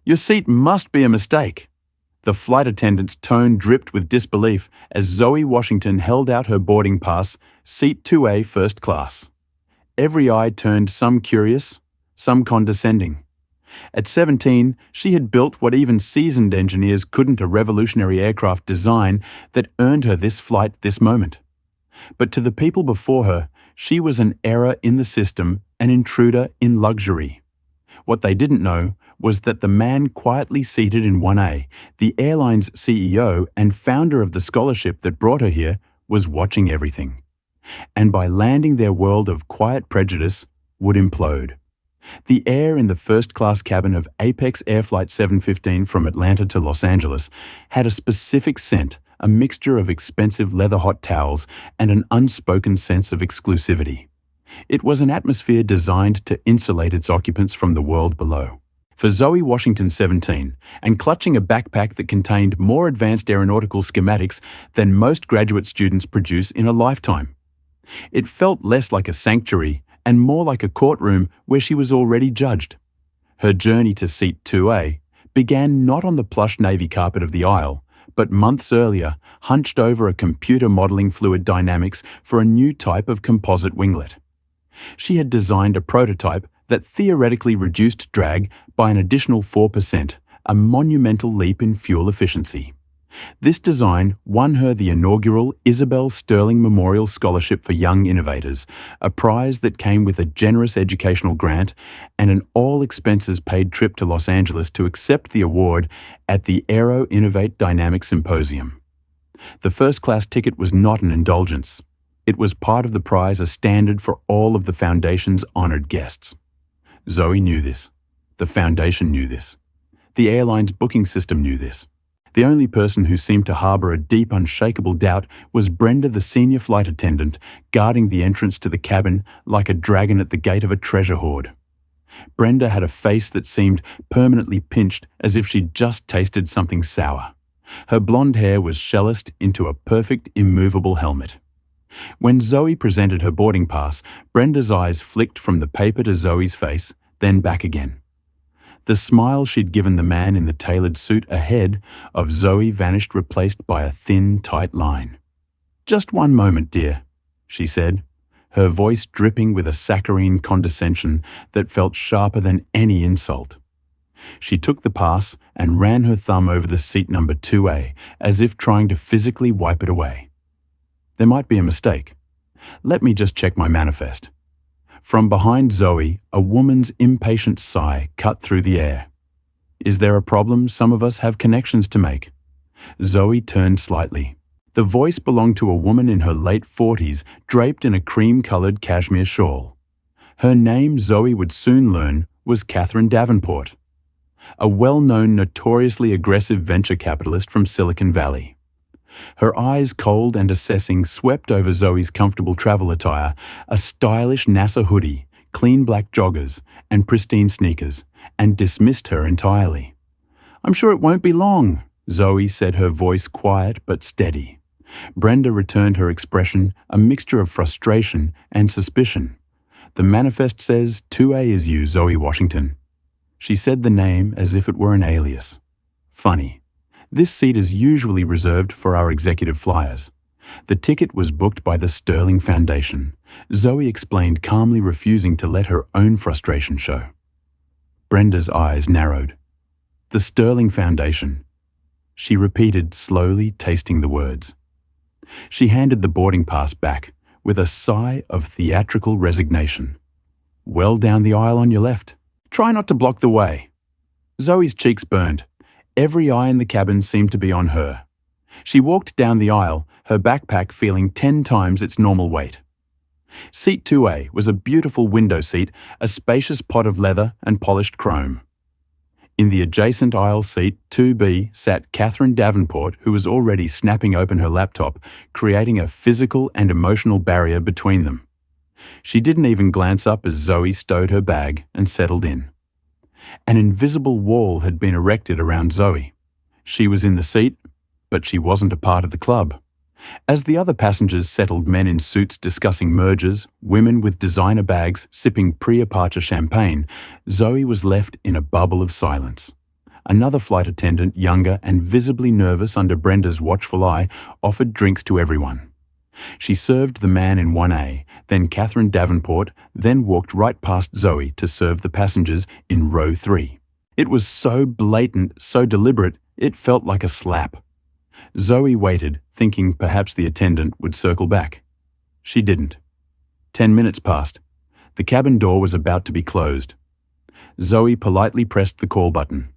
Your seat must be a mistake." The flight attendant's tone dripped with disbelief as Zoe Washington held out her boarding pass, Seat 2A First Class. Every eye turned, some curious, some condescending. At 17, she had built what even seasoned engineers couldn't, a revolutionary aircraft design that earned her this flight, this moment. But to the people before her, she was an error in the system, an intruder in luxury. What they didn't know was that the man quietly seated in 1A, the airline's CEO and founder of the scholarship that brought her here, was watching everything. And by landing their world of quiet prejudice, would implode. The air in the first-class cabin of Apex Air Flight 715 from Atlanta to Los Angeles had a specific scent, a mixture of expensive leather hot towels and an unspoken sense of exclusivity. It was an atmosphere designed to insulate its occupants from the world below. For Zoe Washington, 17, and clutching a backpack that contained more advanced aeronautical schematics than most graduate students produce in a lifetime. It felt less like a sanctuary and more like a courtroom where she was already judged. Her journey to Seat 2A began not on the plush navy carpet of the aisle, but months earlier, hunched over a computer modeling fluid dynamics for a new type of composite winglet. She had designed a prototype that theoretically reduced drag by an additional 4%, a monumental leap in fuel efficiency. This design won her the inaugural Isabel Sterling Memorial Scholarship for Young Innovators, a prize that came with a generous educational grant and an all-expenses-paid trip to Los Angeles to accept the award at the Aero Innovate Dynamic Symposium. The first-class ticket was not an indulgence. It was part of the prize, a standard for all of the Foundation's honored guests. Zoe knew this. The Foundation knew this. The airline's booking system knew this. The only person who seemed to harbor a deep, unshakable doubt was Brenda, the senior flight attendant, guarding the entrance to the cabin like a dragon at the gate of a treasure hoard. Brenda had a face that seemed permanently pinched, as if she'd just tasted something sour. Her blonde hair was shellacked into a perfect, immovable helmet. When Zoe presented her boarding pass, Brenda's eyes flicked from the paper to Zoe's face, then back again. The smile she'd given the man in the tailored suit ahead of Zoe vanished, replaced by a thin, tight line. "Just one moment, dear," she said, her voice dripping with a saccharine condescension that felt sharper than any insult. She took the pass and ran her thumb over the seat number 2A, as if trying to physically wipe it away. "There might be a mistake. Let me just check my manifest." From behind Zoe, a woman's impatient sigh cut through the air. "Is there a problem? Some of us have connections to make." Zoe turned slightly. The voice belonged to a woman in her late 40s, draped in a cream-colored cashmere shawl. Her name, Zoe would soon learn, was Catherine Davenport, a well-known, notoriously aggressive venture capitalist from Silicon Valley. Her eyes, cold and assessing, swept over Zoe's comfortable travel attire, a stylish NASA hoodie, clean black joggers, and pristine sneakers, and dismissed her entirely. "I'm sure it won't be long," Zoe said, her voice quiet but steady. Brenda returned her expression, a mixture of frustration and suspicion. "The manifest says 2A is you, Zoe Washington." She said the name as if it were an alias. "Funny. This seat is usually reserved for our executive flyers. The ticket was booked by the Sterling Foundation," Zoe explained, calmly refusing to let her own frustration show. Brenda's eyes narrowed. "The Sterling Foundation," she repeated, slowly tasting the words. She handed the boarding pass back with a sigh of theatrical resignation. "Well, down the aisle on your left. Try not to block the way." Zoe's cheeks burned. Every eye in the cabin seemed to be on her. She walked down the aisle, her backpack feeling 10 times its normal weight. Seat 2A was a beautiful window seat, a spacious pot of leather and polished chrome. In the adjacent aisle seat, 2B, sat Catherine Davenport, who was already snapping open her laptop, creating a physical and emotional barrier between them. She didn't even glance up as Zoe stowed her bag and settled in. An invisible wall had been erected around Zoe. She was in the seat, but she wasn't a part of the club. As the other passengers settled, men in suits discussing mergers, women with designer bags sipping pre-departure champagne, Zoe was left in a bubble of silence. Another flight attendant, younger and visibly nervous under Brenda's watchful eye, offered drinks to everyone. She served the man in 1A, then Catherine Davenport, then walked right past Zoe to serve the passengers in row 3. It was so blatant, so deliberate, it felt like a slap. Zoe waited, thinking perhaps the attendant would circle back. She didn't. 10 minutes passed. The cabin door was about to be closed. Zoe politely pressed the call button.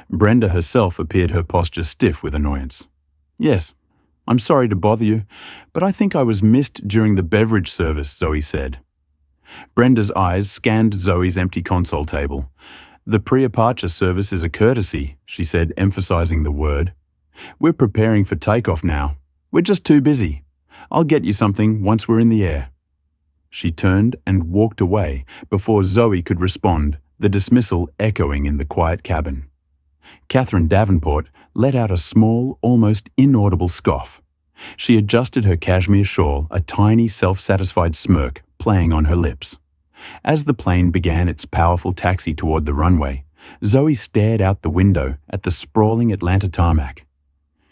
Brenda herself appeared, her posture stiff with annoyance. "Yes, I'm sorry to bother you, but I think I was missed during the beverage service," Zoe said. Brenda's eyes scanned Zoe's empty console table. "The pre-departure service is a courtesy," she said, emphasizing the word. "We're preparing for takeoff now. We're just too busy. I'll get you something once we're in the air." She turned and walked away before Zoe could respond, the dismissal echoing in the quiet cabin. Catherine Davenport let out a small, almost inaudible scoff. She adjusted her cashmere shawl, a tiny, self-satisfied smirk playing on her lips. As the plane began its powerful taxi toward the runway, Zoe stared out the window at the sprawling Atlanta tarmac.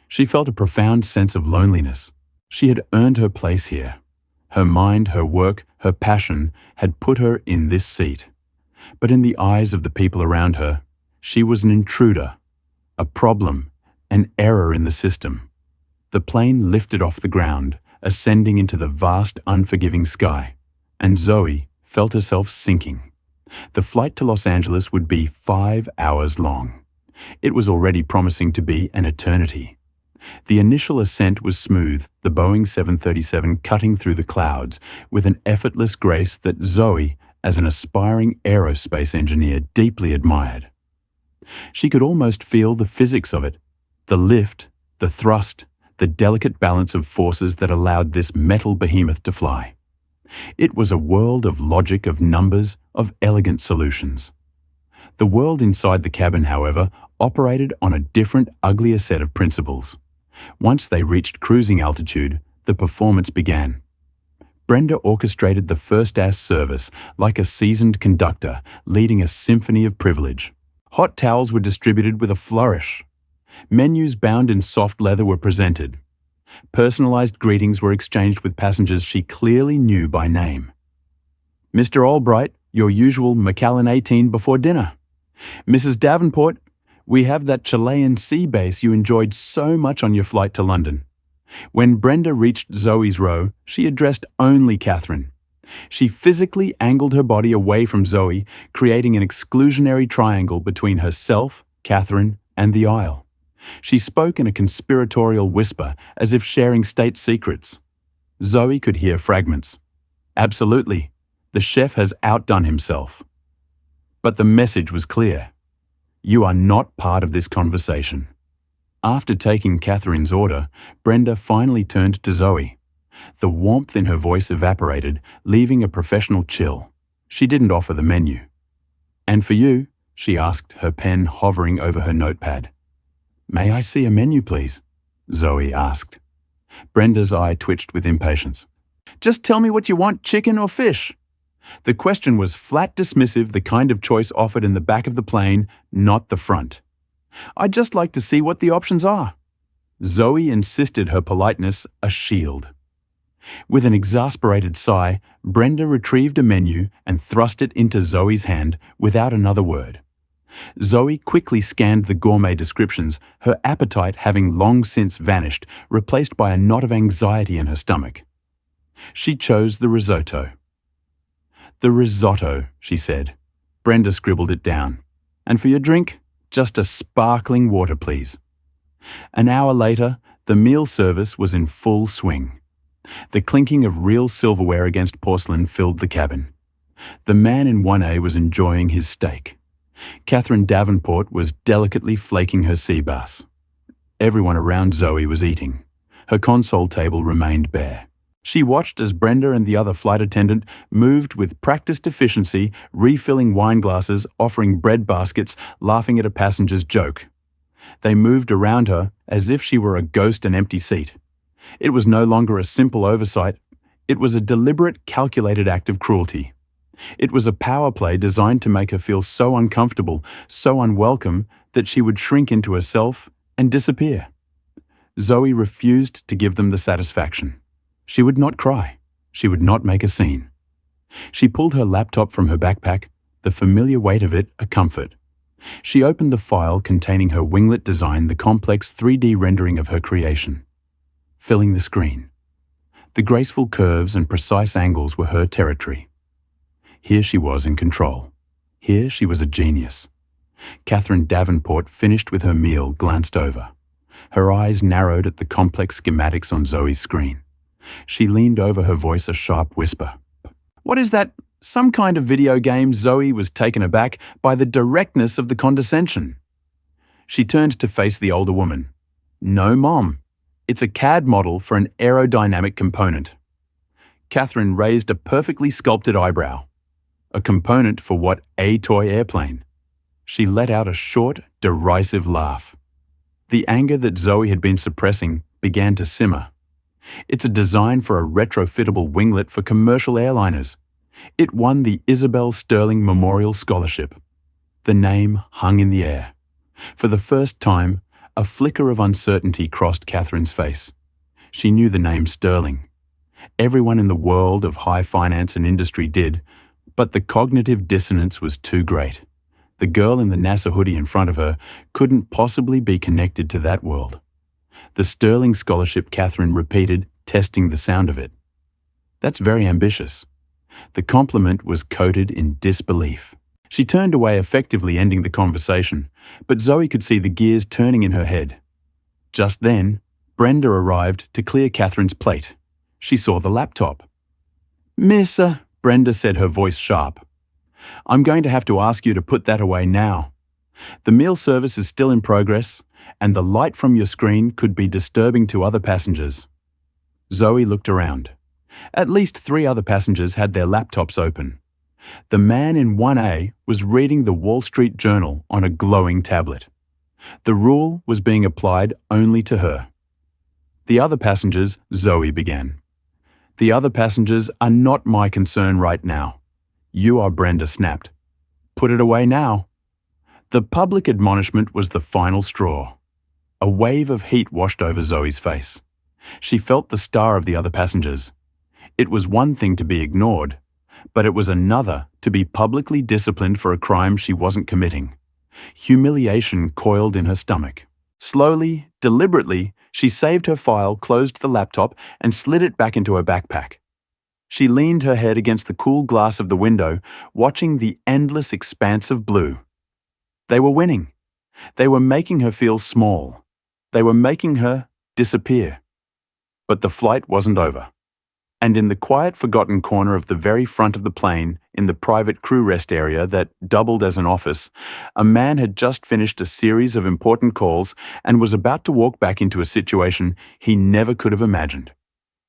She felt a profound sense of loneliness. She had earned her place here. Her mind, her work, her passion had put her in this seat. But in the eyes of the people around her, she was an intruder, a problem, an error in the system. The plane lifted off the ground, ascending into the vast, unforgiving sky, and Zoe felt herself sinking. The flight to Los Angeles would be 5 hours long. It was already promising to be an eternity. The initial ascent was smooth, the Boeing 737 cutting through the clouds with an effortless grace that Zoe, as an aspiring aerospace engineer, deeply admired. She could almost feel the physics of it, the lift, the thrust, the delicate balance of forces that allowed this metal behemoth to fly. It was a world of logic, of numbers, of elegant solutions. The world inside the cabin, however, operated on a different, uglier set of principles. Once they reached cruising altitude, the performance began. Brenda orchestrated the first-ass service like a seasoned conductor, leading a symphony of privilege. Hot towels were distributed with a flourish. Menus bound in soft leather were presented. Personalized greetings were exchanged with passengers she clearly knew by name. "Mr. Albright, your usual Macallan 18 before dinner. Mrs. Davenport, we have that Chilean sea base you enjoyed so much on your flight to London." When Brenda reached Zoe's row, she addressed only Catherine. She physically angled her body away from Zoe, creating an exclusionary triangle between herself, Catherine, and the aisle. She spoke in a conspiratorial whisper, as if sharing state secrets. Zoe could hear fragments. "Absolutely. The chef has outdone himself." But the message was clear. You are not part of this conversation. After taking Catherine's order, Brenda finally turned to Zoe. The warmth in her voice evaporated, leaving a professional chill. She didn't offer the menu. "And for you?" she asked, her pen hovering over her notepad. "May I see a menu, please?" Zoe asked. Brenda's eye twitched with impatience. "Just tell me what you want, chicken or fish?" The question was flat dismissive, the kind of choice offered in the back of the plane, not the front. "I'd just like to see what the options are." Zoe insisted, her politeness a shield. With an exasperated sigh, Brenda retrieved a menu and thrust it into Zoe's hand without another word. Zoe quickly scanned the gourmet descriptions, her appetite having long since vanished, replaced by a knot of anxiety in her stomach. She chose the risotto. "The risotto," she said. Brenda scribbled it down. "And for your drink, just a sparkling water, please." An hour later, the meal service was in full swing. The clinking of real silverware against porcelain filled the cabin. The man in 1A was enjoying his steak. Catherine Davenport was delicately flaking her sea bass. Everyone around Zoe was eating. Her console table remained bare. She watched as Brenda and the other flight attendant moved with practiced efficiency, refilling wine glasses, offering bread baskets, laughing at a passenger's joke. They moved around her as if she were a ghost, an empty seat. It was no longer a simple oversight. It was a deliberate, calculated act of cruelty. It was a power play designed to make her feel so uncomfortable, so unwelcome, that she would shrink into herself and disappear. Zoe refused to give them the satisfaction. She would not cry. She would not make a scene. She pulled her laptop from her backpack, the familiar weight of it a comfort. She opened the file containing her winglet design, the complex 3D rendering of her creation. Filling the screen. The graceful curves and precise angles were her territory. Here she was in control. Here she was a genius. Catherine Davenport, finished with her meal, glanced over. Her eyes narrowed at the complex schematics on Zoe's screen. She leaned over, her voice a sharp whisper. "What is that? Some kind of video game?" Zoe was taken aback by the directness of the condescension. She turned to face the older woman. "No, Mom. It's a CAD model for an aerodynamic component." Catherine raised a perfectly sculpted eyebrow. A component for what? A toy airplane? She let out a short, derisive laugh. The anger that Zoe had been suppressing began to simmer. "It's a design for a retrofittable winglet for commercial airliners. It won the Isabel Sterling Memorial Scholarship." The name hung in the air. For the first time, a flicker of uncertainty crossed Catherine's face. She knew the name Sterling. Everyone in the world of high finance and industry did, but the cognitive dissonance was too great. The girl in the NASA hoodie in front of her couldn't possibly be connected to that world. "The Sterling Scholarship," Catherine repeated, testing the sound of it. "That's very ambitious." The compliment was coated in disbelief. She turned away, effectively ending the conversation, but Zoe could see the gears turning in her head. Just then, Brenda arrived to clear Catherine's plate. She saw the laptop. "Miss," Brenda said, her voice sharp, "I'm going to have to ask you to put that away now. The meal service is still in progress, and the light from your screen could be disturbing to other passengers." Zoe looked around. At least 3 other passengers had their laptops open. The man in 1A was reading the Wall Street Journal on a glowing tablet. The rule was being applied only to her. "The other passengers," Zoe began. "The other passengers are not my concern right now. You are," Brenda snapped. "Put it away now." The public admonishment was the final straw. A wave of heat washed over Zoe's face. She felt the star of the other passengers. It was one thing to be ignored, but it was another to be publicly disciplined for a crime she wasn't committing. Humiliation coiled in her stomach. Slowly, deliberately, she saved her file, closed the laptop, and slid it back into her backpack. She leaned her head against the cool glass of the window, watching the endless expanse of blue. They were winning. They were making her feel small. They were making her disappear. But the flight wasn't over. And in the quiet, forgotten corner of the very front of the plane, in the private crew rest area that doubled as an office, a man had just finished a series of important calls and was about to walk back into a situation he never could have imagined.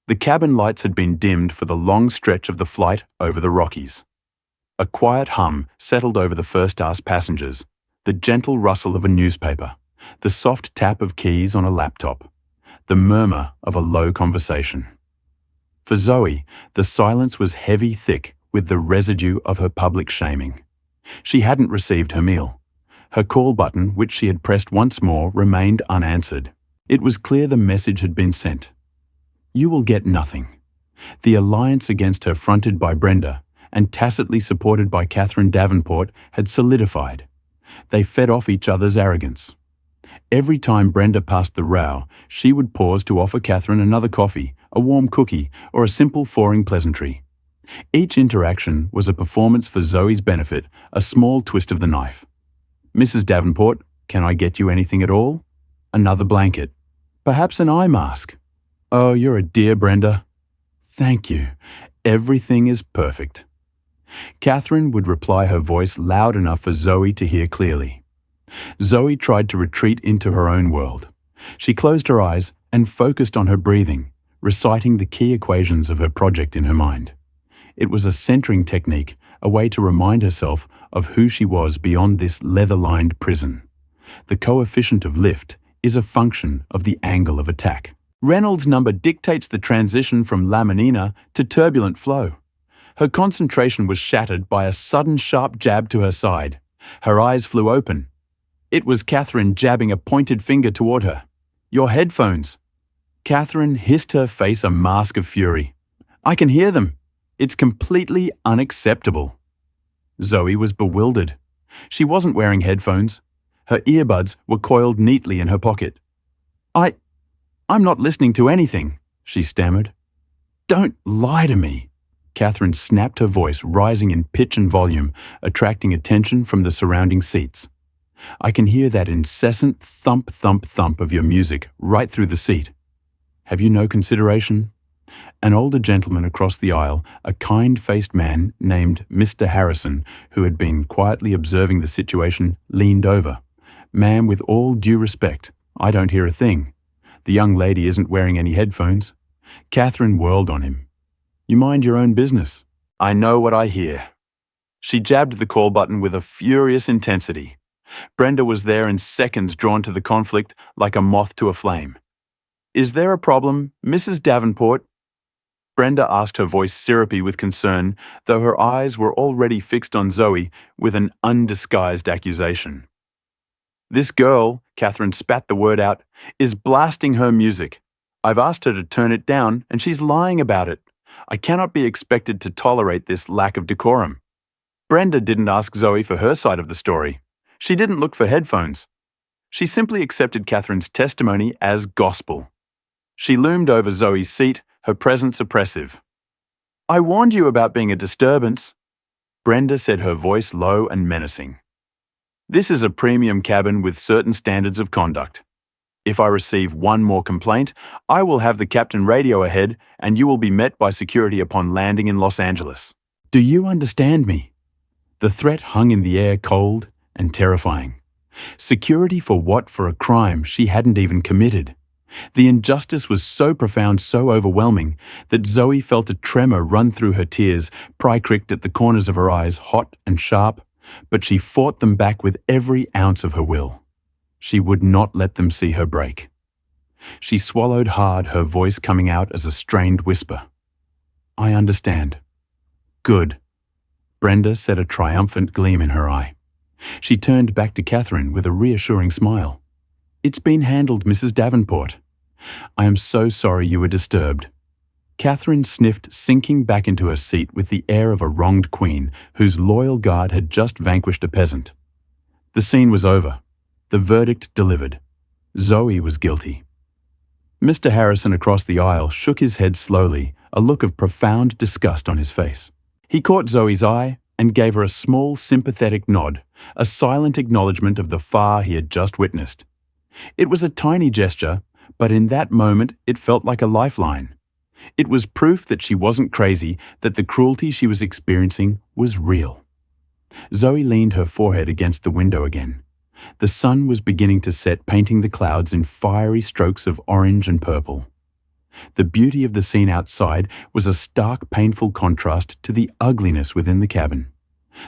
The cabin lights had been dimmed for the long stretch of the flight over the Rockies. A quiet hum settled over the first-class passengers, the gentle rustle of a newspaper, the soft tap of keys on a laptop, the murmur of a low conversation. For Zoe, the silence was heavy, thick, with the residue of her public shaming. She hadn't received her meal. Her call button, which she had pressed once more, remained unanswered. It was clear the message had been sent. You will get nothing. The alliance against her, fronted by Brenda and tacitly supported by Catherine Davenport, had solidified. They fed off each other's arrogance. Every time Brenda passed the row, she would pause to offer Catherine another coffee, a warm cookie, or a simple foreign pleasantry. Each interaction was a performance for Zoe's benefit, a small twist of the knife. "Mrs. Davenport, can I get you anything at all?" Another blanket. "Perhaps an eye mask?" "Oh, you're a dear, Brenda." "Thank you. Everything is perfect." Catherine would reply, her voice loud enough for Zoe to hear clearly. Zoe tried to retreat into her own world. She closed her eyes and focused on her breathing, reciting the key equations of her project in her mind. It was a centering technique, a way to remind herself of who she was beyond this leather-lined prison. The coefficient of lift is a function of the angle of attack. Reynolds' number dictates the transition from laminina to turbulent flow. Her concentration was shattered by a sudden sharp jab to her side. Her eyes flew open. It was Catherine jabbing a pointed finger toward her. "Your headphones." Catherine hissed, her face a mask of fury. "I can hear them. It's completely unacceptable." Zoe was bewildered. She wasn't wearing headphones. Her earbuds were coiled neatly in her pocket. I'm not listening to anything," she stammered. "Don't lie to me." Catherine snapped, her voice rising in pitch and volume, attracting attention from the surrounding seats. "I can hear that incessant thump, thump, thump of your music right through the seat. Have you no consideration?" An older gentleman across the aisle, a kind-faced man named Mr. Harrison, who had been quietly observing the situation, leaned over. "Ma'am, with all due respect, I don't hear a thing. The young lady isn't wearing any headphones." Catherine whirled on him. "You mind your own business. I know what I hear." She jabbed the call button with a furious intensity. Brenda was there in seconds, drawn to the conflict like a moth to a flame. "Is there a problem, Mrs. Davenport?" Brenda asked, her voice syrupy with concern, though her eyes were already fixed on Zoe with an undisguised accusation. "This girl," Catherine spat the word out, "is blasting her music. I've asked her to turn it down, and she's lying about it. I cannot be expected to tolerate this lack of decorum." Brenda didn't ask Zoe for her side of the story. She didn't look for headphones. She simply accepted Catherine's testimony as gospel. She loomed over Zoe's seat, her presence oppressive. "I warned you about being a disturbance," Brenda said, her voice low and menacing. "This is a premium cabin with certain standards of conduct. If I receive one more complaint, I will have the captain radio ahead and you will be met by security upon landing in Los Angeles. Do you understand me?" The threat hung in the air, cold and terrifying. Security for what? For a crime she hadn't even committed. The injustice was so profound, so overwhelming, that Zoe felt a tremor run through her, tears pricked at the corners of her eyes, hot and sharp, but she fought them back with every ounce of her will. She would not let them see her break. She swallowed hard, her voice coming out as a strained whisper. "I understand." "Good." Brenda said, a triumphant gleam in her eye. She turned back to Catherine with a reassuring smile. "It's been handled, Mrs. Davenport. I am so sorry you were disturbed." Catherine sniffed, sinking back into her seat with the air of a wronged queen whose loyal guard had just vanquished a peasant. The scene was over. The verdict delivered. Zoe was guilty. Mr. Harrison across the aisle shook his head slowly, a look of profound disgust on his face. He caught Zoe's eye and gave her a small, sympathetic nod, a silent acknowledgement of the far he had just witnessed. It was a tiny gesture, but in that moment it felt like a lifeline. It was proof that she wasn't crazy, that the cruelty she was experiencing was real. Zoe leaned her forehead against the window again. The sun was beginning to set, painting the clouds in fiery strokes of orange and purple. The beauty of the scene outside was a stark, painful contrast to the ugliness within the cabin.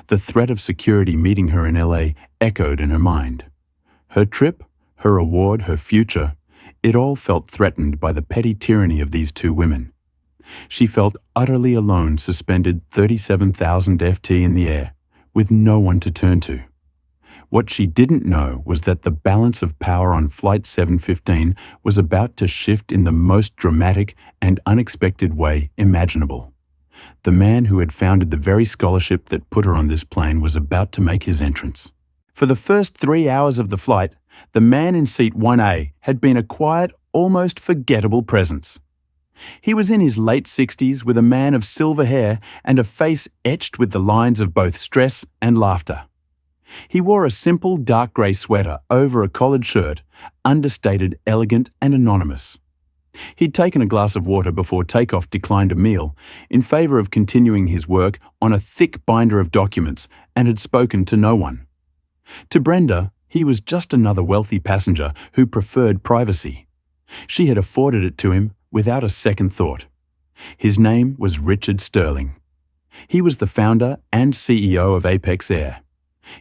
The threat of security meeting her in LA echoed in her mind. Her trip, her reward, her future, it all felt threatened by the petty tyranny of these two women. She felt utterly alone, suspended 37,000 FT in the air, with no one to turn to. What she didn't know was that the balance of power on Flight 715 was about to shift in the most dramatic and unexpected way imaginable. The man who had founded the very scholarship that put her on this plane was about to make his entrance. For the first 3 hours of the flight, the man in seat 1A had been a quiet, almost forgettable presence. He was in his late 60s, with a man of silver hair and a face etched with the lines of both stress and laughter. He wore a simple dark grey sweater over a collared shirt, understated, elegant and anonymous. He'd taken a glass of water before takeoff, declined a meal, in favour of continuing his work on a thick binder of documents, and had spoken to no one. To Brenda, he was just another wealthy passenger who preferred privacy. She had afforded it to him without a second thought. His name was Richard Sterling. He was the founder and CEO of Apex Air.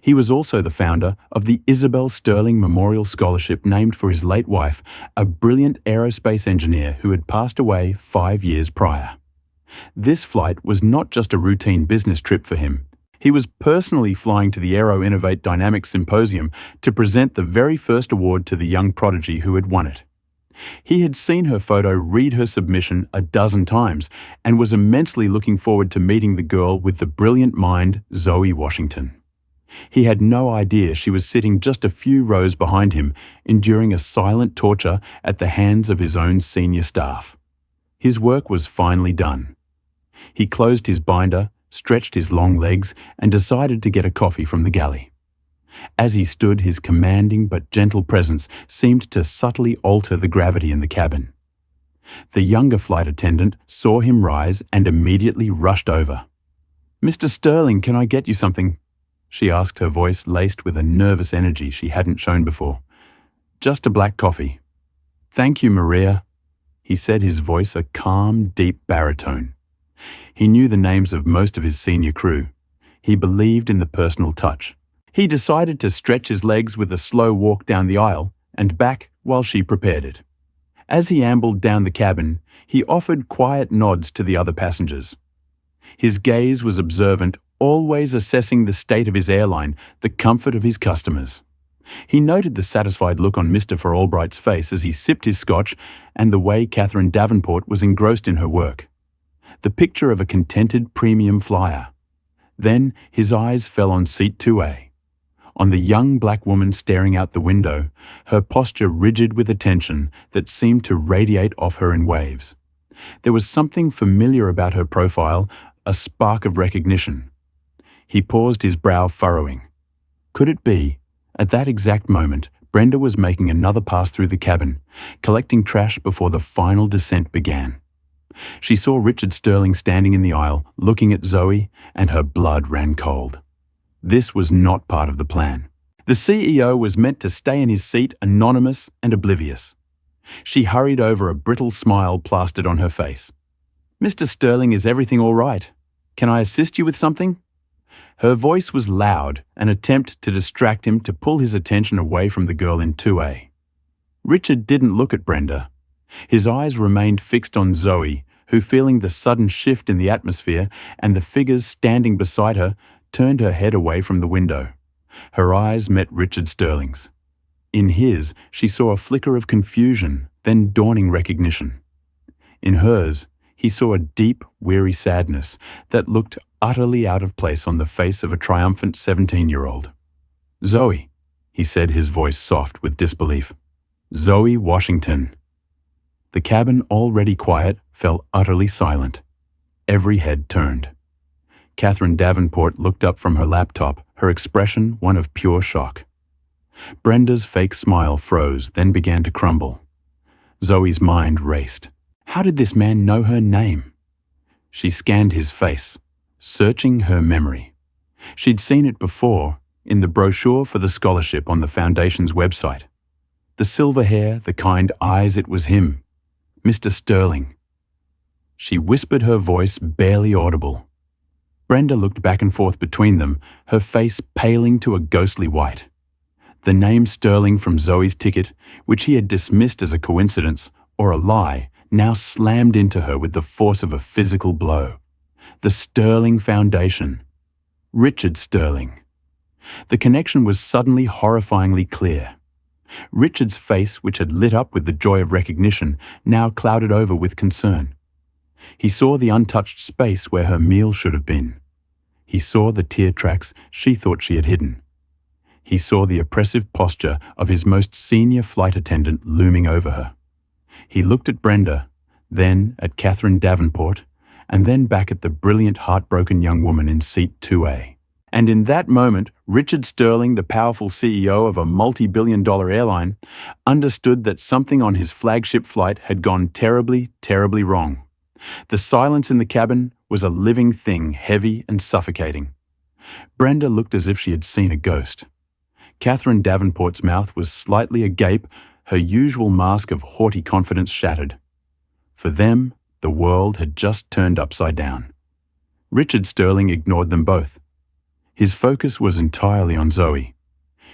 He was also the founder of the Isabel Sterling Memorial Scholarship, named for his late wife, a brilliant aerospace engineer who had passed away 5 years prior. This flight was not just a routine business trip for him. He was personally flying to the Aero Innovate Dynamics Symposium to present the very first award to the young prodigy who had won it. He had seen her photo read her submission a dozen times and was immensely looking forward to meeting the girl with the brilliant mind, Zoe Washington. He had no idea she was sitting just a few rows behind him, enduring a silent torture at the hands of his own senior staff. His work was finally done. He closed his binder, stretched his long legs, and decided to get a coffee from the galley. As he stood, his commanding but gentle presence seemed to subtly alter the gravity in the cabin. The younger flight attendant saw him rise and immediately rushed over. "Mr. Sterling, can I get you something?" she asked, her voice laced with a nervous energy she hadn't shown before. "Just a black coffee." "Thank you, Maria," he said, his voice a calm, deep baritone. He knew the names of most of his senior crew. He believed in the personal touch. He decided to stretch his legs with a slow walk down the aisle and back while she prepared it. As he ambled down the cabin, he offered quiet nods to the other passengers. His gaze was observant, always assessing the state of his airline, the comfort of his customers. He noted the satisfied look on Mr. Albright's face as he sipped his scotch and the way Catherine Davenport was engrossed in her work. The picture of a contented premium flyer. Then his eyes fell on seat 2A. On the young black woman staring out the window, her posture rigid with attention that seemed to radiate off her in waves. There was something familiar about her profile, a spark of recognition. He paused, his brow furrowing. Could it be, at that exact moment, Brenda was making another pass through the cabin, collecting trash before the final descent began? She saw Richard Sterling standing in the aisle, looking at Zoe, and her blood ran cold. This was not part of the plan. The CEO was meant to stay in his seat anonymous and oblivious. She hurried over, a brittle smile plastered on her face. "Mr. Sterling, is everything all right? Can I assist you with something?" Her voice was loud, an attempt to distract him, to pull his attention away from the girl in 2A. Richard didn't look at Brenda. His eyes remained fixed on Zoe, who, feeling the sudden shift in the atmosphere and the figures standing beside her, turned her head away from the window. Her eyes met Richard Sterling's. In his, she saw a flicker of confusion, then dawning recognition. In hers, he saw a deep, weary sadness that looked utterly out of place on the face of a triumphant 17-year-old. "Zoe," he said, his voice soft with disbelief. "Zoe Washington." The cabin, already quiet, fell utterly silent. Every head turned. Catherine Davenport looked up from her laptop, her expression one of pure shock. Brenda's fake smile froze, then began to crumble. Zoe's mind raced. How did this man know her name? She scanned his face, searching her memory. She'd seen it before, in the brochure for the scholarship on the Foundation's website. The silver hair, the kind eyes, it was him. Mr. Sterling. She whispered, her voice barely audible. Brenda looked back and forth between them, her face paling to a ghostly white. The name Sterling from Zoe's ticket, which he had dismissed as a coincidence or a lie, now slammed into her with the force of a physical blow. The Sterling Foundation. Richard Sterling. The connection was suddenly horrifyingly clear. Richard's face, which had lit up with the joy of recognition, now clouded over with concern. He saw the untouched space where her meal should have been. He saw the tear tracks she thought she had hidden. He saw the oppressive posture of his most senior flight attendant looming over her. He looked at Brenda, then at Catherine Davenport, and then back at the brilliant, heartbroken young woman in seat 2A. And in that moment, Richard Sterling, the powerful CEO of a multi-billion-dollar airline, understood that something on his flagship flight had gone terribly, terribly wrong. The silence in the cabin was a living thing, heavy and suffocating. Brenda looked as if she had seen a ghost. Catherine Davenport's mouth was slightly agape, her usual mask of haughty confidence shattered. For them, the world had just turned upside down. Richard Sterling ignored them both. His focus was entirely on Zoe.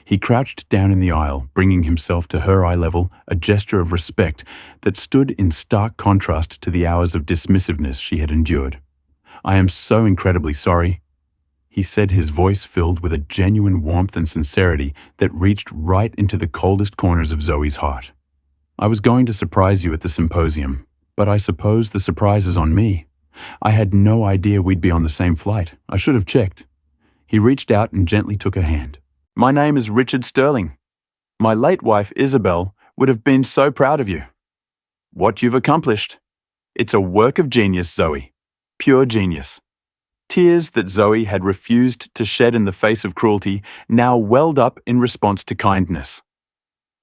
He crouched down in the aisle, bringing himself to her eye level, a gesture of respect that stood in stark contrast to the hours of dismissiveness she had endured. "I am so incredibly sorry." he said, his voice filled with a genuine warmth and sincerity that reached right into the coldest corners of Zoe's heart. I was going to surprise you at the symposium, but I suppose the surprise is on me. I had no idea we'd be on the same flight. I should have checked. He reached out and gently took her hand. My name is Richard Sterling. My late wife, Isabel, would have been so proud of you. What you've accomplished. It's a work of genius, Zoe. Pure genius. Tears that Zoe had refused to shed in the face of cruelty now welled up in response to kindness.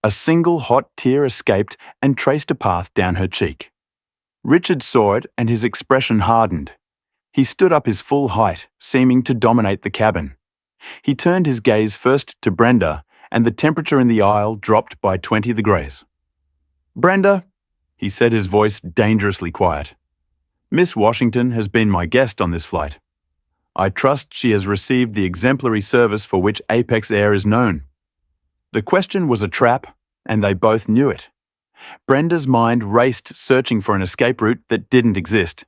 A single hot tear escaped and traced a path down her cheek. Richard saw it and his expression hardened. He stood up his full height, seeming to dominate the cabin. He turned his gaze first to Brenda, and the temperature in the aisle dropped by 20 degrees. Brenda, he said, his voice dangerously quiet. Miss Washington has been my guest on this flight. I trust she has received the exemplary service for which Apex Air is known. The question was a trap, and they both knew it. Brenda's mind raced, searching for an escape route that didn't exist.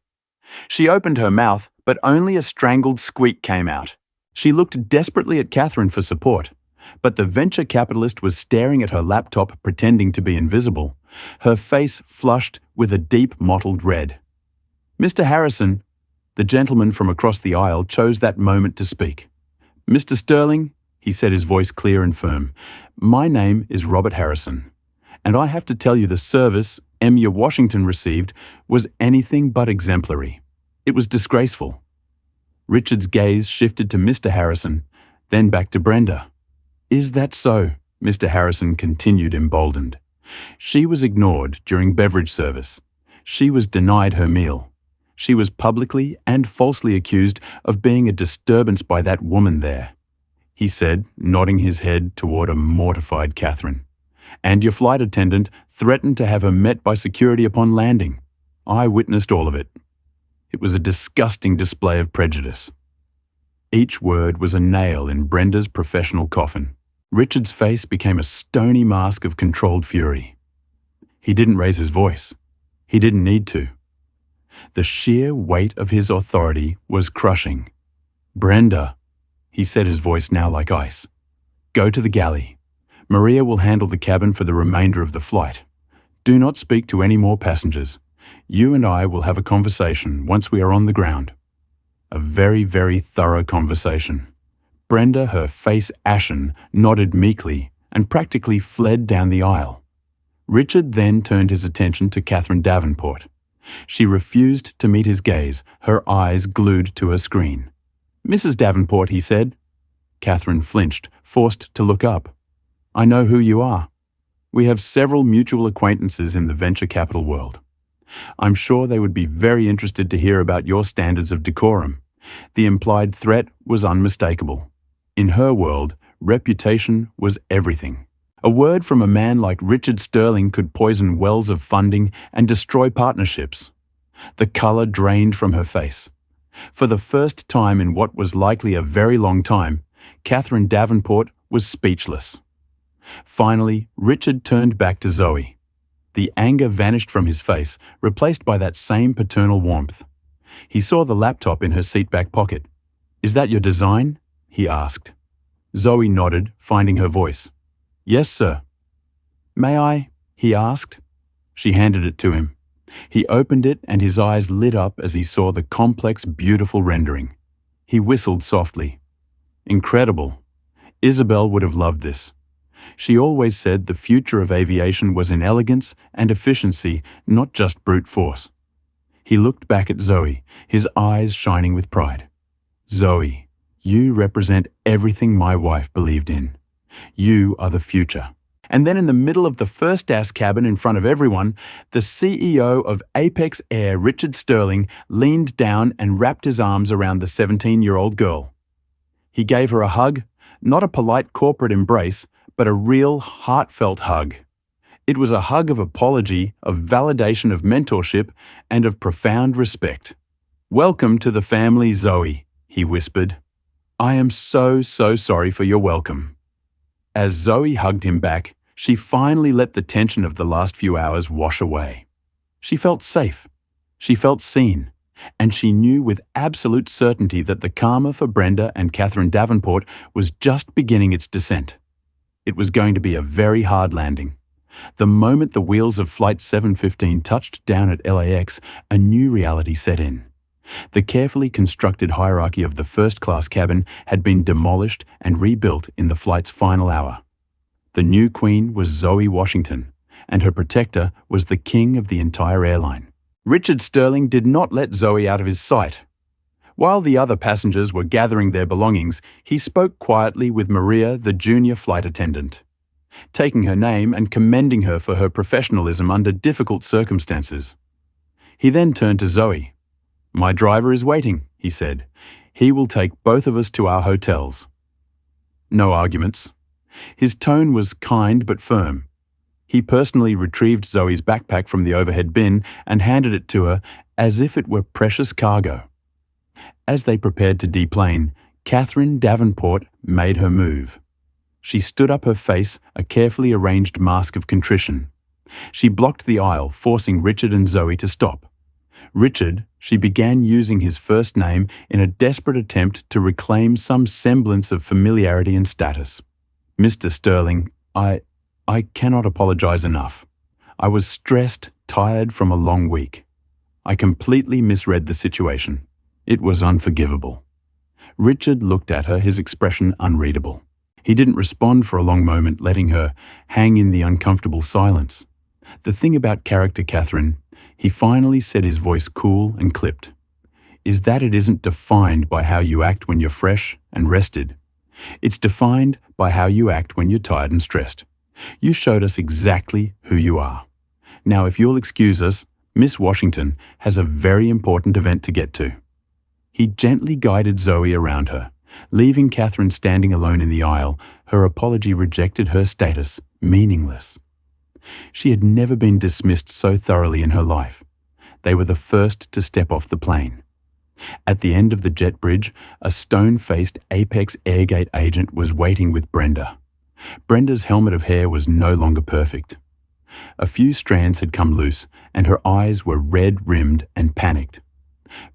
She opened her mouth, but only a strangled squeak came out. She looked desperately at Catherine for support, but the venture capitalist was staring at her laptop, pretending to be invisible, her face flushed with a deep mottled red. Mr. Harrison, the gentleman from across the aisle, chose that moment to speak. Mr. Sterling, he said, his voice clear and firm, my name is Robert Harrison, and I have to tell you the service Emma Washington received was anything but exemplary. It was disgraceful. Richard's gaze shifted to Mr. Harrison, then back to Brenda. Is that so? Mr. Harrison continued, emboldened. She was ignored during beverage service. She was denied her meal. She was publicly and falsely accused of being a disturbance by that woman there, he said, nodding his head toward a mortified Catherine. And your flight attendant threatened to have her met by security upon landing. I witnessed all of it. It was a disgusting display of prejudice. Each word was a nail in Brenda's professional coffin. Richard's face became a stony mask of controlled fury. He didn't raise his voice. He didn't need to. The sheer weight of his authority was crushing. Brenda, he said, his voice now like ice, go to the galley. Maria will handle the cabin for the remainder of the flight. Do not speak to any more passengers. You and I will have a conversation once we are on the ground. A very, very thorough conversation. Brenda, her face ashen, nodded meekly and practically fled down the aisle. Richard then turned his attention to Catherine Davenport. She refused to meet his gaze, her eyes glued to her screen. Mrs. Davenport, he said. Catherine flinched, forced to look up. I know who you are. We have several mutual acquaintances in the venture capital world. I'm sure they would be very interested to hear about your standards of decorum. The implied threat was unmistakable. In her world, reputation was everything. A word from a man like Richard Sterling could poison wells of funding and destroy partnerships. The color drained from her face. For the first time in what was likely a very long time, Catherine Davenport was speechless. Finally, Richard turned back to Zoe. The anger vanished from his face, replaced by that same paternal warmth. He saw the laptop in her seatback pocket. Is that your design? He asked. Zoe nodded, finding her voice. Yes, sir. May I? He asked. She handed it to him. He opened it and his eyes lit up as he saw the complex, beautiful rendering. He whistled softly. Incredible. Isabel would have loved this. She always said the future of aviation was in elegance and efficiency, not just brute force. He looked back at Zoe, his eyes shining with pride. Zoe, you represent everything my wife believed in. You are the future. And then in the middle of the first-class cabin in front of everyone, the CEO of Apex Air, Richard Sterling, leaned down and wrapped his arms around the 17-year-old girl. He gave her a hug, not a polite corporate embrace, but a real, heartfelt hug. It was a hug of apology, of validation, of mentorship, and of profound respect. Welcome to the family, Zoe, he whispered. I am so sorry for your welcome. As Zoe hugged him back, she finally let the tension of the last few hours wash away. She felt safe. She felt seen. And she knew with absolute certainty that the karma for Brenda and Catherine Davenport was just beginning its descent. It was going to be a very hard landing. The moment the wheels of Flight 715 touched down at LAX, a new reality set in. The carefully constructed hierarchy of the first-class cabin had been demolished and rebuilt in the flight's final hour. The new queen was Zoe Washington, and her protector was the king of the entire airline. Richard Sterling did not let Zoe out of his sight. While the other passengers were gathering their belongings, he spoke quietly with Maria, the junior flight attendant, taking her name and commending her for her professionalism under difficult circumstances. He then turned to Zoe. "My driver is waiting," he said. "He will take both of us to our hotels." No arguments. His tone was kind but firm. He personally retrieved Zoe's backpack from the overhead bin and handed it to her as if it were precious cargo. As they prepared to deplane, Catherine Davenport made her move. She stood up, her face a carefully arranged mask of contrition. She blocked the aisle, forcing Richard and Zoe to stop. Richard, she began using his first name in a desperate attempt to reclaim some semblance of familiarity and status. "Mr. Sterling, I cannot apologize enough. I was stressed, tired from a long week. I completely misread the situation. It was unforgivable." Richard looked at her, his expression unreadable. He didn't respond for a long moment, letting her hang in the uncomfortable silence. "The thing about character, Catherine," he finally said, his voice cool and clipped, "is that it isn't defined by how you act when you're fresh and rested. It's defined by how you act when you're tired and stressed. You showed us exactly who you are. Now, if you'll excuse us, Miss Washington has a very important event to get to." He gently guided Zoe around her. Leaving Catherine standing alone in the aisle, her apology rejected her status, meaningless. She had never been dismissed so thoroughly in her life. They were the first to step off the plane. At the end of the jet bridge, a stone-faced Apex Airgate agent was waiting with Brenda. Brenda's helmet of hair was no longer perfect. A few strands had come loose, and her eyes were red-rimmed and panicked.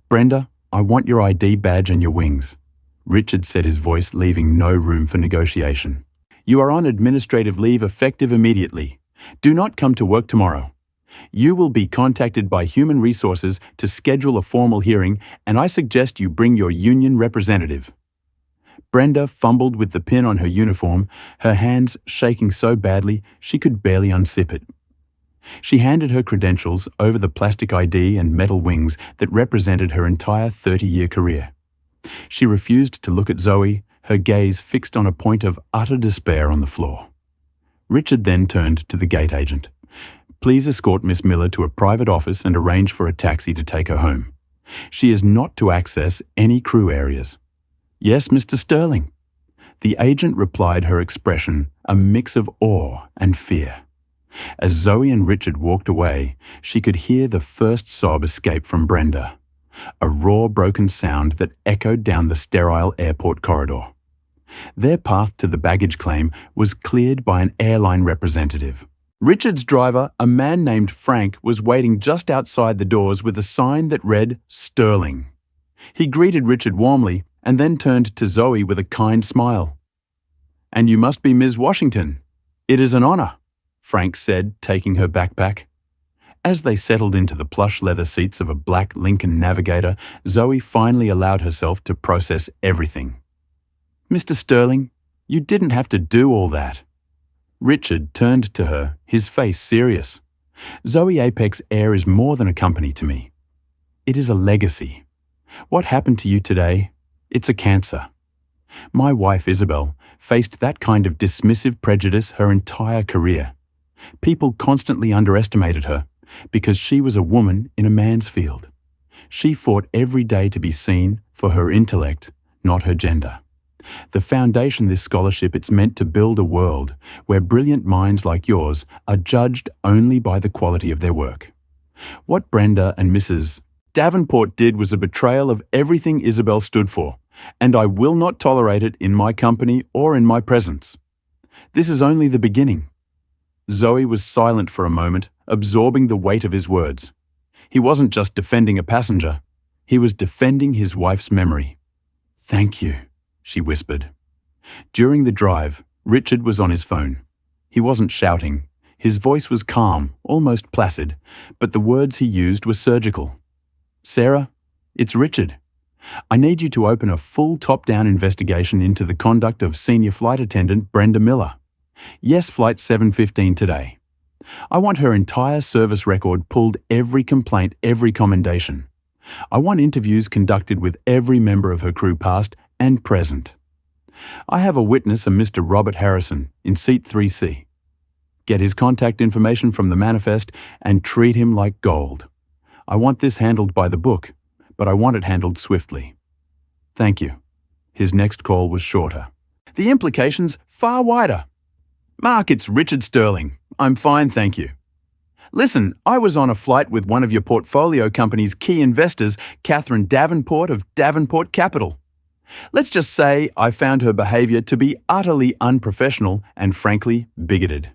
"Brenda, I want your ID badge and your wings." Richard said, his voice leaving no room for negotiation. "You are on administrative leave effective immediately. Do not come to work tomorrow. You will be contacted by Human Resources to schedule a formal hearing, and I suggest you bring your union representative." Brenda fumbled with the pin on her uniform, her hands shaking so badly she could barely unzip it. She handed her credentials over the plastic ID and metal wings that represented her entire 30-year career. She refused to look at Zoe, her gaze fixed on a point of utter despair on the floor. Richard then turned to the gate agent. "Please escort Miss Miller to a private office and arrange for a taxi to take her home. She is not to access any crew areas." "Yes, Mr. Sterling." The agent replied, her expression a mix of awe and fear. As Zoe and Richard walked away, she could hear the first sob escape from Brenda, a raw, broken sound that echoed down the sterile airport corridor. Their path to the baggage claim was cleared by an airline representative. Richard's driver, a man named Frank, was waiting just outside the doors with a sign that read "Sterling." He greeted Richard warmly and then turned to Zoe with a kind smile. "And you must be Ms. Washington. It is an honor," Frank said, taking her backpack. As they settled into the plush leather seats of a black Lincoln Navigator, Zoe finally allowed herself to process everything. "Mr. Sterling, you didn't have to do all that." Richard turned to her, his face serious. "Zoe Apex Air is more than a company to me. It is a legacy. What happened to you today? It's a cancer. My wife, Isabel, faced that kind of dismissive prejudice her entire career. People constantly underestimated her because she was a woman in a man's field. She fought every day to be seen for her intellect, not her gender. The foundation this scholarship, it's meant to build a world where brilliant minds like yours are judged only by the quality of their work. What Brenda and Mrs. Davenport did was a betrayal of everything Isabel stood for, and I will not tolerate it in my company or in my presence. This is only the beginning." Zoe was silent for a moment, absorbing the weight of his words. He wasn't just defending a passenger. He was defending his wife's memory. "Thank you," she whispered. During the drive, Richard was on his phone. He wasn't shouting. His voice was calm, almost placid, but the words he used were surgical. "Sarah, it's Richard. I need you to open a full top-down investigation into the conduct of senior flight attendant Brenda Miller. Yes, Flight 715 today. I want her entire service record pulled, every complaint, every commendation. I want interviews conducted with every member of her crew past and present. I have a witness, a Mr. Robert Harrison, in seat 3C. Get his contact information from the manifest and treat him like gold. I want this handled by the book, but I want it handled swiftly. Thank you." His next call was shorter. "The implications far wider. Mark, it's Richard Sterling. I'm fine, thank you. Listen, I was on a flight with one of your portfolio company's key investors, Catherine Davenport of Davenport Capital. Let's just say I found her behaviour to be utterly unprofessional and frankly bigoted.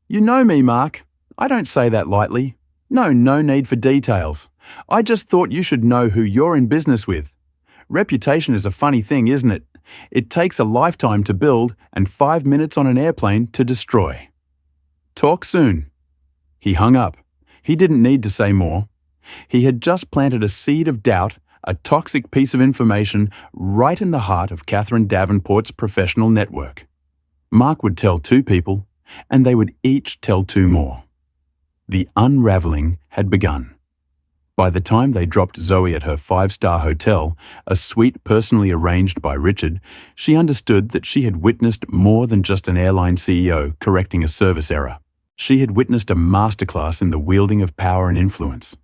You know me, Mark. I don't say that lightly. No need for details. I just thought you should know who you're in business with. Reputation is a funny thing, isn't it? It takes a lifetime to build and 5 minutes on an airplane to destroy. Talk soon." He hung up. He didn't need to say more. He had just planted a seed of doubt, a toxic piece of information, right in the heart of Catherine Davenport's professional network. Mark would tell 2 people, and they would each tell 2 more. The unravelling had begun. By the time they dropped Zoe at her 5-star hotel, a suite personally arranged by Richard, she understood that she had witnessed more than just an airline CEO correcting a service error. She had witnessed a masterclass in the wielding of power and influence.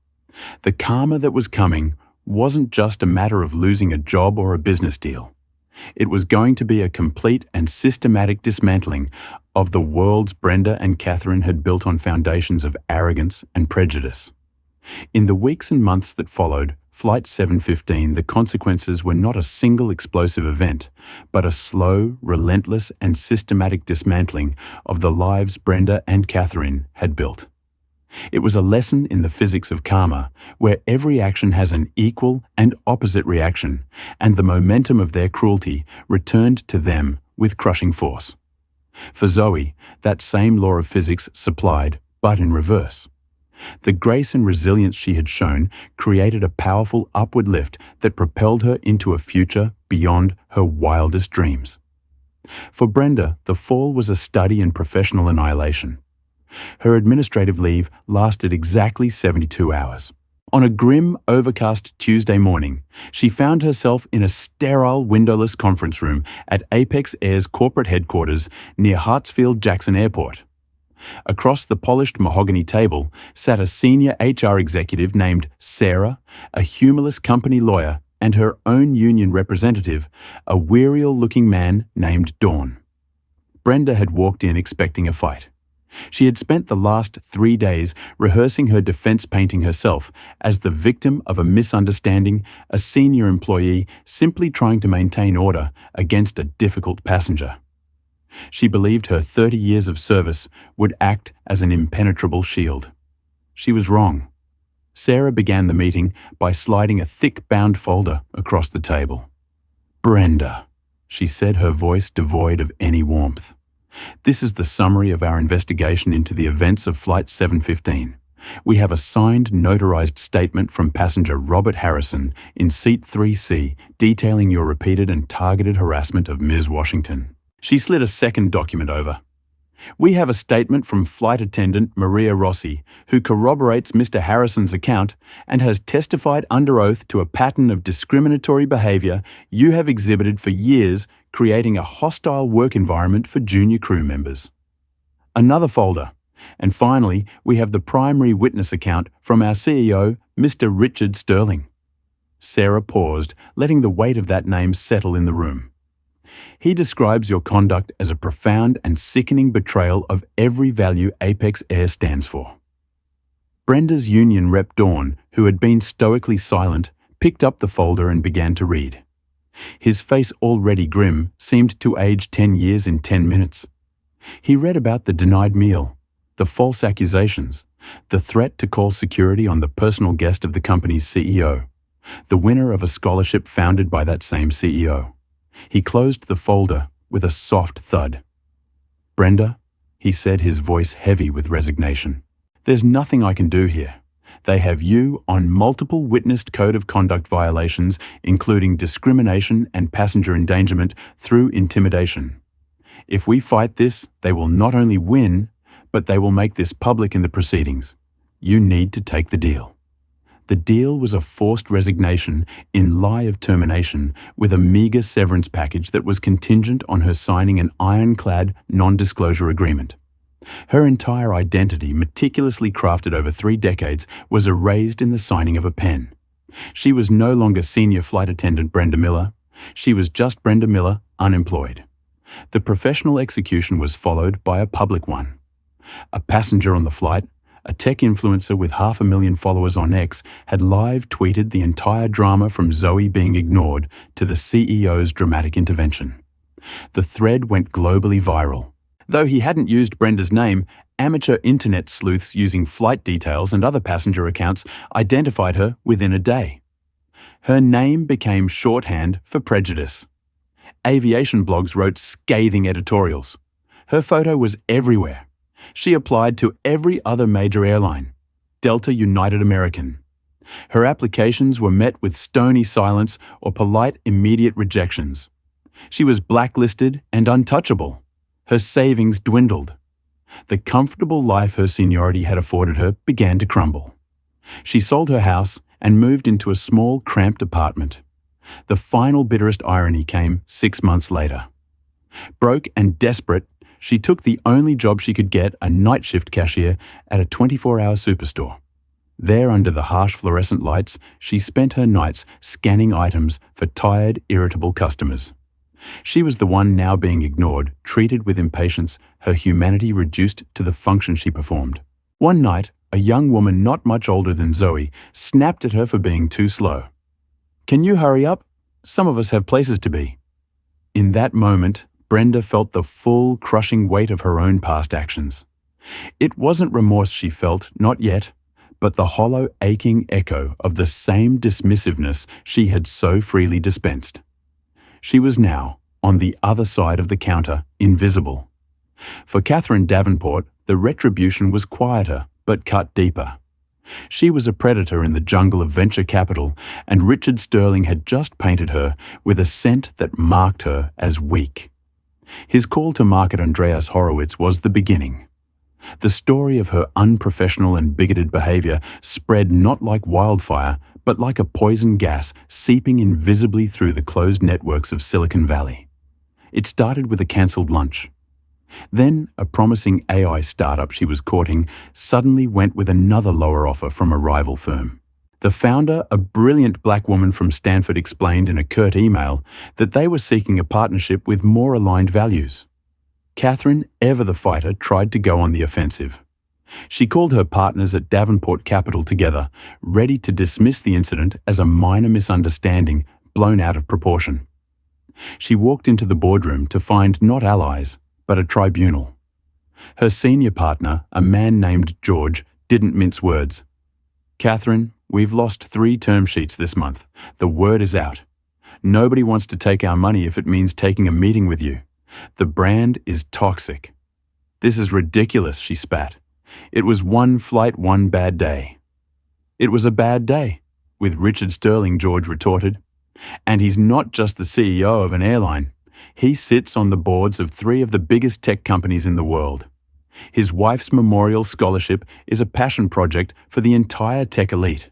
The karma that was coming wasn't just a matter of losing a job or a business deal. It was going to be a complete and systematic dismantling of the worlds Brenda and Catherine had built on foundations of arrogance and prejudice. In the weeks and months that followed Flight 715, the consequences were not a single explosive event, but a slow, relentless, and systematic dismantling of the lives Brenda and Catherine had built. It was a lesson in the physics of karma, where every action has an equal and opposite reaction, and the momentum of their cruelty returned to them with crushing force. For Zoe, that same law of physics supplied, but in reverse. The grace and resilience she had shown created a powerful upward lift that propelled her into a future beyond her wildest dreams. For Brenda, the fall was a study in professional annihilation. Her administrative leave lasted exactly 72 hours. On a grim, overcast Tuesday morning, she found herself in a sterile, windowless conference room at Apex Air's corporate headquarters near Hartsfield-Jackson Airport. Across the polished mahogany table sat a senior HR executive named Sarah, a humorless company lawyer, and her own union representative, a wearial-looking man named Dawn. Brenda had walked in expecting a fight. She had spent the last 3 days rehearsing her defense, painting herself as the victim of a misunderstanding, a senior employee simply trying to maintain order against a difficult passenger. She believed her 30 years of service would act as an impenetrable shield. She was wrong. Sarah began the meeting by sliding a thick bound folder across the table. "Brenda," she said, her voice devoid of any warmth. "This is the summary of our investigation into the events of Flight 715. We have a signed, notarized statement from passenger Robert Harrison in seat 3C detailing your repeated and targeted harassment of Ms. Washington." She slid a second document over. "We have a statement from flight attendant Maria Rossi, who corroborates Mr. Harrison's account and has testified under oath to a pattern of discriminatory behaviour you have exhibited for years, creating a hostile work environment for junior crew members." Another folder. And finally, we have the primary witness account from our CEO, Mr. Richard Sterling. Sarah paused, letting the weight of that name settle in the room. "He describes your conduct as a profound and sickening betrayal of every value Apex Air stands for." Brenda's union rep Dawn, who had been stoically silent, picked up the folder and began to read. His face, already grim, seemed to age 10 years in 10 minutes. He read about the denied meal, the false accusations, the threat to call security on the personal guest of the company's CEO, the winner of a scholarship founded by that same CEO. He closed the folder with a soft thud. "Brenda," he said, his voice heavy with resignation, "there's nothing I can do here. They have you on multiple witnessed code of conduct violations, including discrimination and passenger endangerment through intimidation. If we fight this, they will not only win, but they will make this public in the proceedings. You need to take the deal." The deal was a forced resignation in lie of termination with a meagre severance package that was contingent on her signing an ironclad non-disclosure agreement. Her entire identity, meticulously crafted over 3 decades, was erased in the signing of a pen. She was no longer senior flight attendant Brenda Miller. She was just Brenda Miller, unemployed. The professional execution was followed by a public one. A passenger on the flight, a tech influencer with 500,000 followers on X, had live tweeted the entire drama from Zoe being ignored to the CEO's dramatic intervention. The thread went globally viral. Though he hadn't used Brenda's name, amateur internet sleuths using flight details and other passenger accounts identified her within a day. Her name became shorthand for prejudice. Aviation blogs wrote scathing editorials. Her photo was everywhere. She applied to every other major airline, Delta, United American. Her applications were met with stony silence or polite immediate rejections. She was blacklisted and untouchable. Her savings dwindled. The comfortable life her seniority had afforded her began to crumble. She sold her house and moved into a small, cramped apartment. The final bitterest irony came 6 months later. Broke and desperate, she took the only job she could get, a night shift cashier at a 24-hour superstore. There, under the harsh fluorescent lights, she spent her nights scanning items for tired, irritable customers. She was the one now being ignored, treated with impatience, her humanity reduced to the function she performed. One night, a young woman not much older than Zoe snapped at her for being too slow. "Can you hurry up? Some of us have places to be." In that moment, Brenda felt the full, crushing weight of her own past actions. It wasn't remorse she felt, not yet, but the hollow, aching echo of the same dismissiveness she had so freely dispensed. She was now on the other side of the counter, invisible. For Catherine Davenport, the retribution was quieter, but cut deeper. She was a predator in the jungle of venture capital, and Richard Sterling had just painted her with a scent that marked her as weak. His call to market Andreas Horowitz was the beginning. The story of her unprofessional and bigoted behavior spread not like wildfire, but like a poison gas seeping invisibly through the closed networks of Silicon Valley. It started with a cancelled lunch. Then, a promising AI startup she was courting suddenly went with another lower offer from a rival firm. The founder, a brilliant black woman from Stanford, explained in a curt email that they were seeking a partnership with more aligned values. Catherine, ever the fighter, tried to go on the offensive. She called her partners at Davenport Capital together, ready to dismiss the incident as a minor misunderstanding blown out of proportion. She walked into the boardroom to find not allies, but a tribunal. Her senior partner, a man named George, didn't mince words. "Catherine, we've lost 3 term sheets this month. The word is out. Nobody wants to take our money if it means taking a meeting with you. The brand is toxic." "This is ridiculous," she spat. "It was one flight, one bad day." "It was a bad day," with Richard Sterling, George retorted. "And he's not just the CEO of an airline. He sits on the boards of 3 of the biggest tech companies in the world. His wife's memorial scholarship is a passion project for the entire tech elite.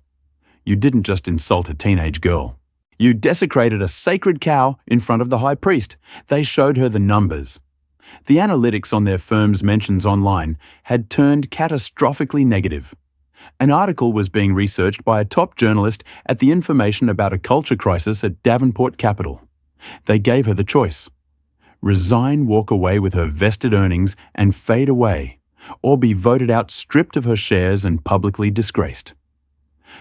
You didn't just insult a teenage girl. You desecrated a sacred cow in front of the high priest." They showed her the numbers. The analytics on their firm's mentions online had turned catastrophically negative. An article was being researched by a top journalist at the Information about a Culture Crisis at Davenport Capital. They gave her the choice. Resign, walk away with her vested earnings and fade away, or be voted out, stripped of her shares and publicly disgraced.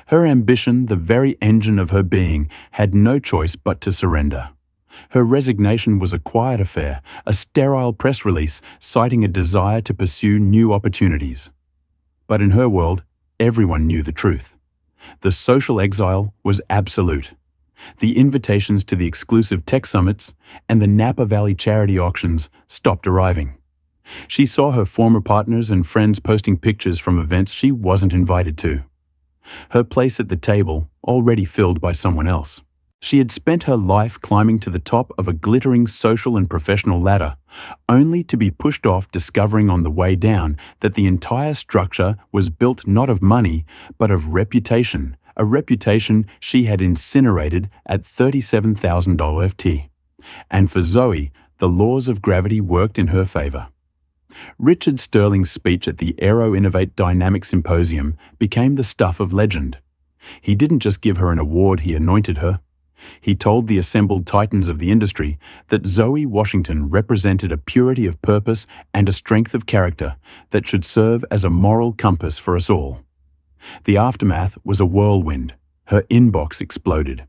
Her ambition, the very engine of her being, had no choice but to surrender. Her resignation was a quiet affair, a sterile press release citing a desire to pursue new opportunities. But in her world, everyone knew the truth. The social exile was absolute. The invitations to the exclusive tech summits and the Napa Valley charity auctions stopped arriving. She saw her former partners and friends posting pictures from events she wasn't invited to. Her place at the table already filled by someone else. She had spent her life climbing to the top of a glittering social and professional ladder, only to be pushed off discovering on the way down that the entire structure was built not of money, but of reputation, a reputation she had incinerated at $37,000 FT. And for Zoe, the laws of gravity worked in her favor. Richard Sterling's speech at the Aero Innovate Dynamic Symposium became the stuff of legend. He didn't just give her an award, he anointed her. He told the assembled titans of the industry that Zoe Washington represented a purity of purpose and a strength of character that should serve as a moral compass for us all. The aftermath was a whirlwind. Her inbox exploded.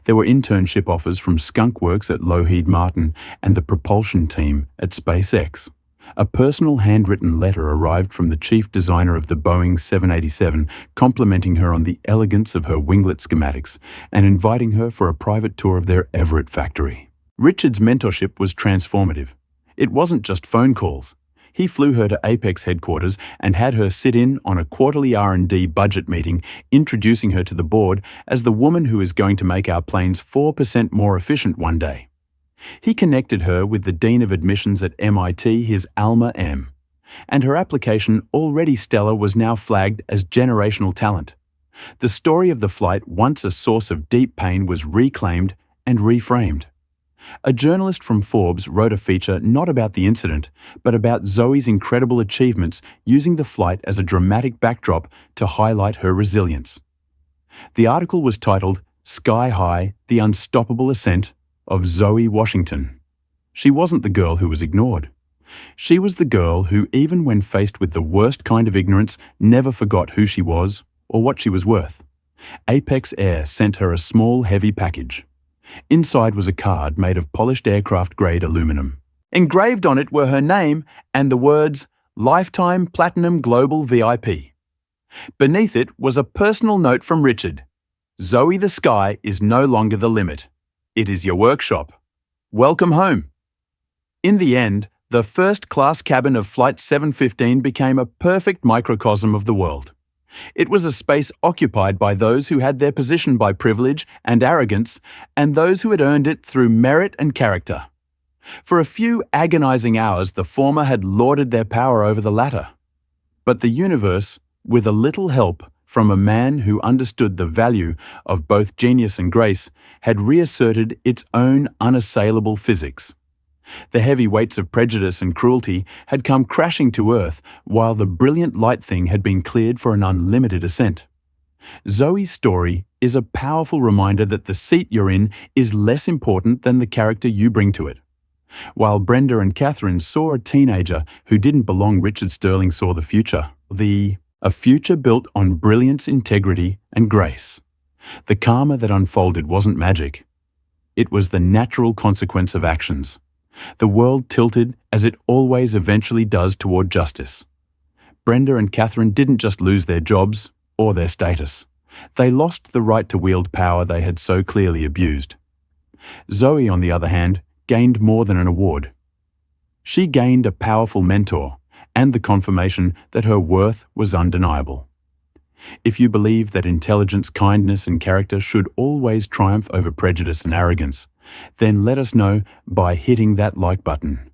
There were internship offers from Skunk Works at Lockheed Martin and the propulsion team at SpaceX. A personal handwritten letter arrived from the chief designer of the Boeing 787, complimenting her on the elegance of her winglet schematics and inviting her for a private tour of their Everett factory. Richard's mentorship was transformative. It wasn't just phone calls. He flew her to Apex headquarters and had her sit in on a quarterly R&D budget meeting, introducing her to the board as the woman who is going to make our planes 4% more efficient one day. He connected her with the Dean of Admissions at MIT, his alma M. And her application, already stellar, was now flagged as generational talent. The story of the flight, once a source of deep pain, was reclaimed and reframed. A journalist from Forbes wrote a feature not about the incident, but about Zoe's incredible achievements using the flight as a dramatic backdrop to highlight her resilience. The article was titled, "Sky High, the Unstoppable Ascent of Zoe Washington." She wasn't the girl who was ignored. She was the girl who, even when faced with the worst kind of ignorance, never forgot who she was or what she was worth. Apex Air sent her a small, heavy package. Inside was a card made of polished aircraft-grade aluminum. Engraved on it were her name and the words, "Lifetime Platinum Global VIP." Beneath it was a personal note from Richard. "Zoe, the sky is no longer the limit. It is your workshop. Welcome home." In the end, the first-class cabin of Flight 715 became a perfect microcosm of the world. It was a space occupied by those who had their position by privilege and arrogance, and those who had earned it through merit and character. For a few agonizing hours, the former had lorded their power over the latter. But the universe, with a little help from a man who understood the value of both genius and grace, had reasserted its own unassailable physics. The heavy weights of prejudice and cruelty had come crashing to earth, while the brilliant light thing had been cleared for an unlimited ascent. Zoe's story is a powerful reminder that the seat you're in is less important than the character you bring to it. While Brenda and Catherine saw a teenager who didn't belong, Richard Sterling saw the future. A future built on brilliance, integrity, and grace. The karma that unfolded wasn't magic. It was the natural consequence of actions. The world tilted, as it always eventually does, toward justice. Brenda and Catherine didn't just lose their jobs or their status. They lost the right to wield power they had so clearly abused. Zoe, on the other hand, gained more than an award. She gained a powerful mentor and the confirmation that her worth was undeniable. If you believe that intelligence, kindness, and character should always triumph over prejudice and arrogance, then let us know by hitting that like button.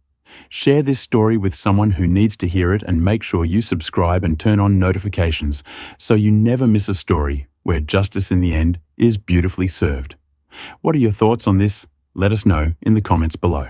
Share this story with someone who needs to hear it, and make sure you subscribe and turn on notifications so you never miss a story where justice in the end is beautifully served. What are your thoughts on this? Let us know in the comments below.